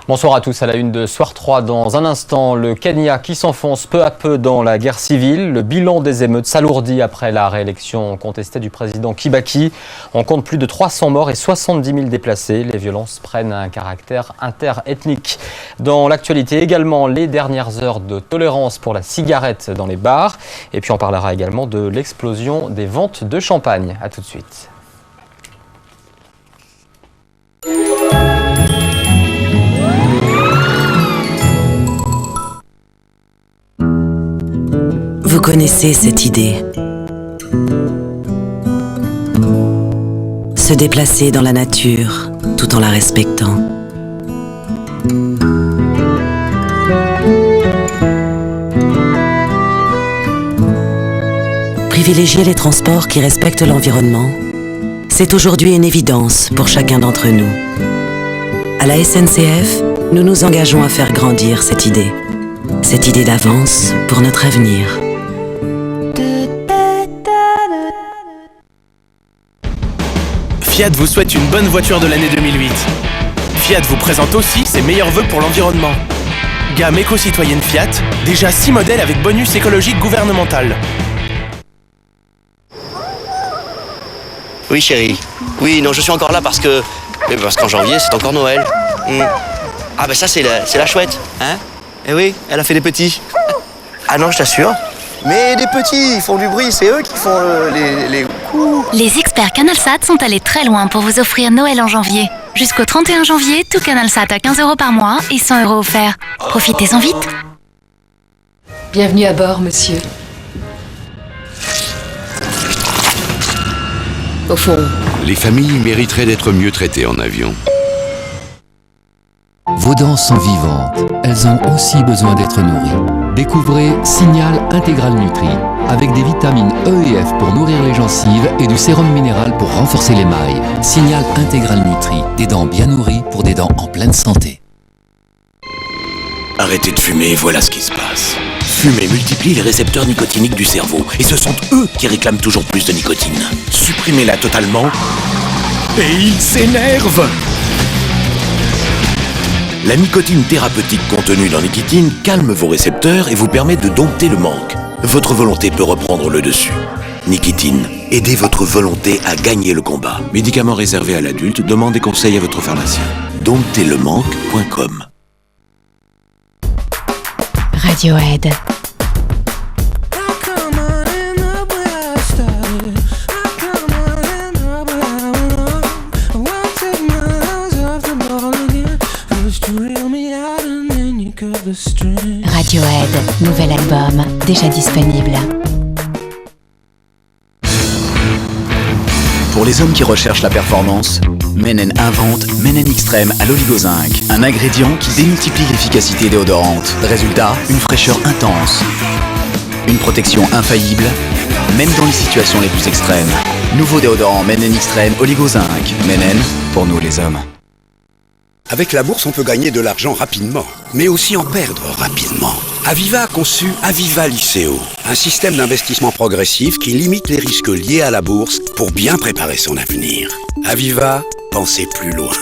Bonsoir à tous, à la une de Soir 3. Dans un instant, le Kenya qui s'enfonce peu à peu dans la guerre civile. Le bilan des émeutes s'alourdit après la réélection contestée du président Kibaki. On compte plus de 300 morts et 70 000 déplacés. Les violences prennent un caractère interethnique. Dans l'actualité également, les dernières heures de tolérance pour la cigarette dans les bars. Et puis on parlera également de l'explosion des ventes de champagne. A tout de suite. Vous connaissez cette idée. Se déplacer dans la nature tout en la respectant. Privilégier les transports qui respectent l'environnement, c'est aujourd'hui une évidence pour chacun d'entre nous. À la SNCF, nous nous engageons à faire grandir cette idée d'avance pour notre avenir. Fiat vous souhaite une bonne voiture de l'année 2008. Fiat vous présente aussi ses meilleurs vœux pour l'environnement. Gamme éco-citoyenne Fiat, déjà 6 modèles avec bonus écologique gouvernemental. Oui chérie. Oui, non, je suis encore là parce qu'en janvier, c'est encore Noël. Ah ben ça, c'est la chouette, hein. Eh oui, elle a fait des petits. Ah non, je t'assure. Mais des petits, ils font du bruit, c'est eux qui font les coups. Les experts CanalSat sont allés très loin pour vous offrir Noël en janvier. Jusqu'au 31 janvier, tout CanalSat à 15 € par mois et 100 € offerts. Profitez-en vite. Bienvenue à bord, monsieur. Au fond, les familles mériteraient d'être mieux traitées en avion. Vos dents sont vivantes, elles ont aussi besoin d'être nourries. Découvrez Signal Intégral Nutri, avec des vitamines E et F pour nourrir les gencives et du sérum minéral pour renforcer l'émail. Signal Intégral Nutri, des dents bien nourries pour des dents en pleine santé. Arrêtez de fumer, voilà ce qui se passe. Fumer multiplie les récepteurs nicotiniques du cerveau, et ce sont eux qui réclament toujours plus de nicotine. Supprimez-la totalement, et ils s'énervent. La nicotine thérapeutique contenue dans Nicotine calme vos récepteurs et vous permet de dompter le manque. Votre volonté peut reprendre le dessus. Nicotine, aidez votre volonté à gagner le combat. Médicament réservé à l'adulte, demandez conseil à votre pharmacien. Dompterlemanque.com. Radiohead. Radiohead, nouvel album, déjà disponible. Pour les hommes qui recherchent la performance, Menen invente Menen Extreme à l'oligozinc, un ingrédient qui démultiplie l'efficacité déodorante. Résultat, une fraîcheur intense, une protection infaillible, même dans les situations les plus extrêmes. Nouveau déodorant Menen Extreme oligozinc. Menen, pour nous les hommes. Avec la bourse, on peut gagner de l'argent rapidement, mais aussi en perdre rapidement. Aviva a conçu Aviva Liceo, un système d'investissement progressif qui limite les risques liés à la bourse pour bien préparer son avenir. Aviva, pensez plus loin.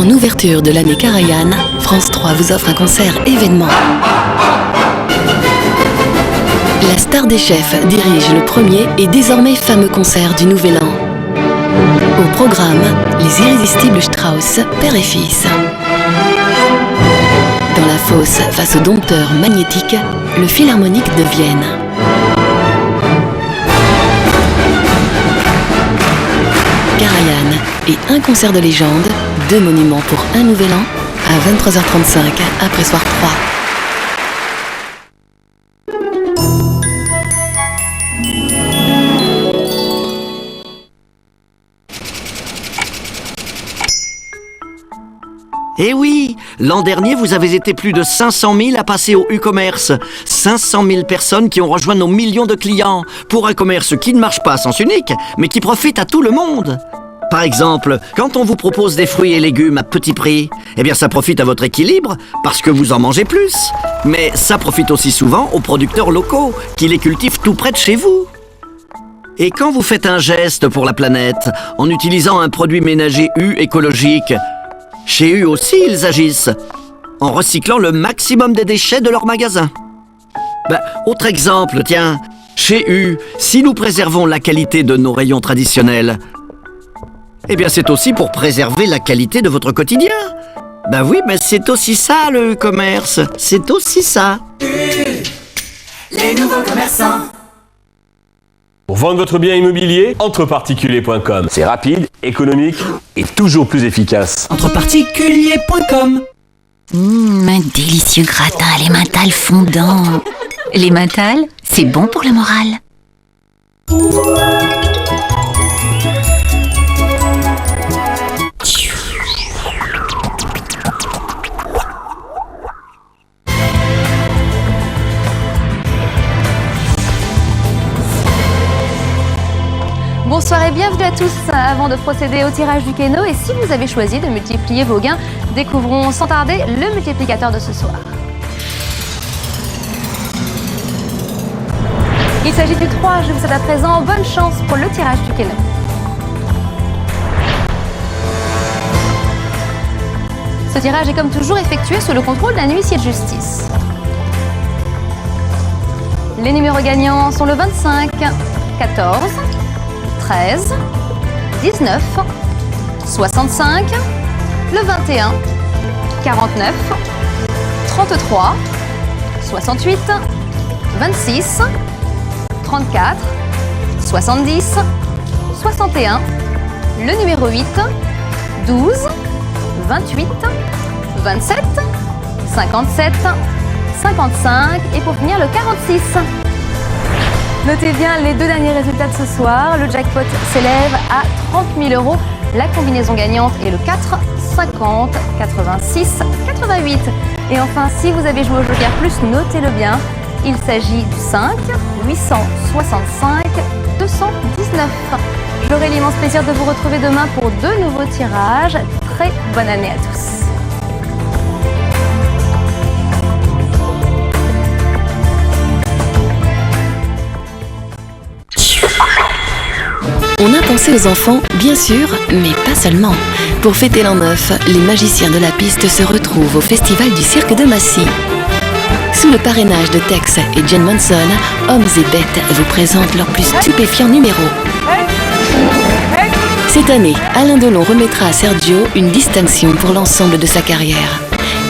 en ouverture de l'année Karajan, France 3 vous offre un concert événement. La star des chefs dirige le premier et désormais fameux concert du Nouvel An. Au programme, les irrésistibles Strauss, père et fils. Dans la fosse, face au dompteur magnétique, le Philharmonique de Vienne. Karajan et un concert de légende, 2 monuments pour un Nouvel An, à 23h35 après soir 3. Eh oui, l'an dernier, vous avez été plus de 500 000 à passer au e-commerce. 500 000 personnes qui ont rejoint nos millions de clients. Pour un commerce qui ne marche pas à sens unique, mais qui profite à tout le monde. Par exemple, quand on vous propose des fruits et légumes à petit prix, eh bien ça profite à votre équilibre parce que vous en mangez plus. Mais ça profite aussi souvent aux producteurs locaux qui les cultivent tout près de chez vous. Et quand vous faites un geste pour la planète en utilisant un produit ménager U écologique, chez U aussi ils agissent en recyclant le maximum des déchets de leur magasin. Autre exemple, tiens, chez U, si nous préservons la qualité de nos rayons traditionnels, eh bien c'est aussi pour préserver la qualité de votre quotidien. Oui, mais c'est aussi ça le e-commerce, c'est aussi ça. Les nouveaux commerçants. Pour vendre votre bien immobilier, entreparticulier.com. C'est rapide, économique et toujours plus efficace. Entreparticulier.com. Un délicieux gratin à l'emmental fondant. L'emmental, c'est bon pour le moral. Bonsoir et bienvenue à tous. Avant de procéder au tirage du Keno, et si vous avez choisi de multiplier vos gains, découvrons sans tarder le multiplicateur de ce soir. Il s'agit du 3, je vous souhaite à présent bonne chance pour le tirage du Keno. Ce tirage est comme toujours effectué sous le contrôle d'un huissier de justice. Les numéros gagnants sont le 25, 14, 13, 19, 65, le 21, 49, 33, 68, 26, 34, 70, 61, le numéro 8, 12, 28, 27, 57, 55 et pour finir le 46. Notez bien les deux derniers résultats de ce soir. Le jackpot s'élève à 30 000 €. La combinaison gagnante est le 4, 50, 86, 88. Et enfin, si vous avez joué au Joker Plus, notez-le bien. Il s'agit du 5, 865, 219. J'aurai l'immense plaisir de vous retrouver demain pour deux nouveaux tirages. Très bonne année à tous. On a pensé aux enfants, bien sûr, mais pas seulement. Pour fêter l'an 9, les magiciens de la piste se retrouvent au Festival du Cirque de Massy. Sous le parrainage de Tex et Jen Manson, Hommes et Bêtes vous présentent leurs plus stupéfiants numéros. Cette année, Alain Delon remettra à Sergio une distinction pour l'ensemble de sa carrière.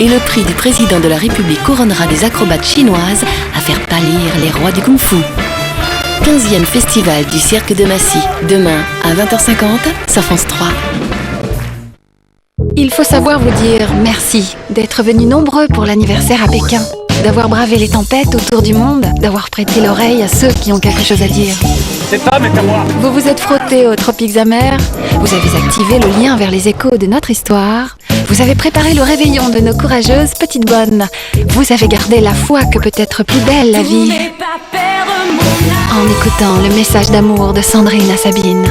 Et le prix du président de la République couronnera des acrobates chinoises à faire pâlir les rois du kung-fu. 15e festival du Cirque de Massy, demain à 20h50 sur France 3. Il faut savoir vous dire merci d'être venus nombreux pour l'anniversaire à Pékin, d'avoir bravé les tempêtes autour du monde, d'avoir prêté l'oreille à ceux qui ont quelque chose à dire. Cette femme est à moi. Vous vous êtes frottés aux tropiques amers, vous avez activé le lien vers les échos de notre histoire, vous avez préparé le réveillon de nos courageuses petites bonnes, vous avez gardé la foi que peut être plus belle la vie. En écoutant le message d'amour de Sandrine à Sabine.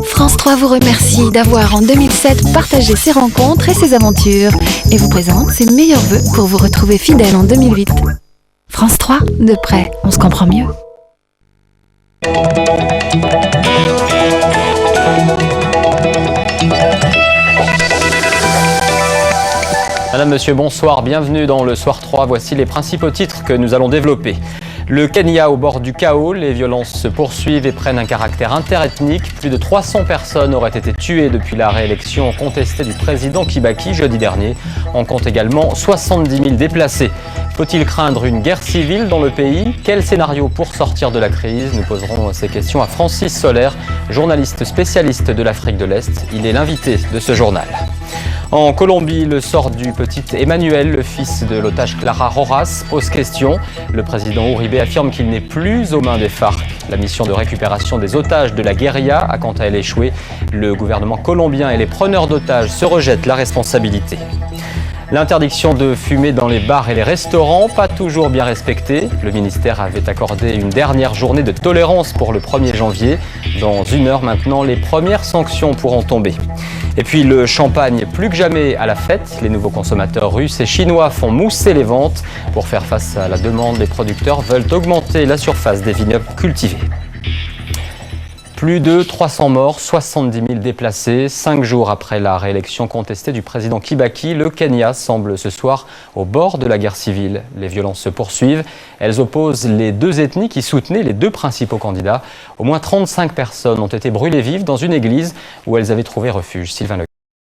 France 3 vous remercie d'avoir en 2007 partagé ses rencontres et ses aventures et vous présente ses meilleurs vœux pour vous retrouver fidèle en 2008. France 3, de près, on se comprend mieux. Madame, Monsieur, bonsoir, bienvenue dans le Soir 3. Voici les principaux titres que nous allons développer. Le Kenya au bord du chaos, les violences se poursuivent et prennent un caractère interethnique. Plus de 300 personnes auraient été tuées depuis la réélection contestée du président Kibaki jeudi dernier. On compte également 70 000 déplacés. Faut-il craindre une guerre civile dans le pays? Quel scénario pour sortir de la crise? Nous poserons ces questions à Francis Soler, journaliste spécialiste de l'Afrique de l'Est. Il est l'invité de ce journal. En Colombie, le sort du petit Emmanuel, le fils de l'otage Clara Rojas, pose question. Le président Uribe affirme qu'il n'est plus aux mains des FARC. La mission de récupération des otages de la guérilla a quant à elle échoué. Le gouvernement colombien et les preneurs d'otages se rejettent la responsabilité. L'interdiction de fumer dans les bars et les restaurants, pas toujours bien respectée. Le ministère avait accordé une dernière journée de tolérance pour le 1er janvier. Dans 1 heure maintenant, les premières sanctions pourront tomber. Et puis le champagne plus que jamais à la fête. Les nouveaux consommateurs russes et chinois font mousser les ventes. Pour faire face à la demande, les producteurs veulent augmenter la surface des vignobles cultivés. Plus de 300 morts, 70 000 déplacés. 5 jours après la réélection contestée du président Kibaki, le Kenya semble ce soir au bord de la guerre civile. Les violences se poursuivent. Elles opposent les deux ethnies qui soutenaient les deux principaux candidats. Au moins 35 personnes ont été brûlées vives dans une église où elles avaient trouvé refuge. Sylvain Le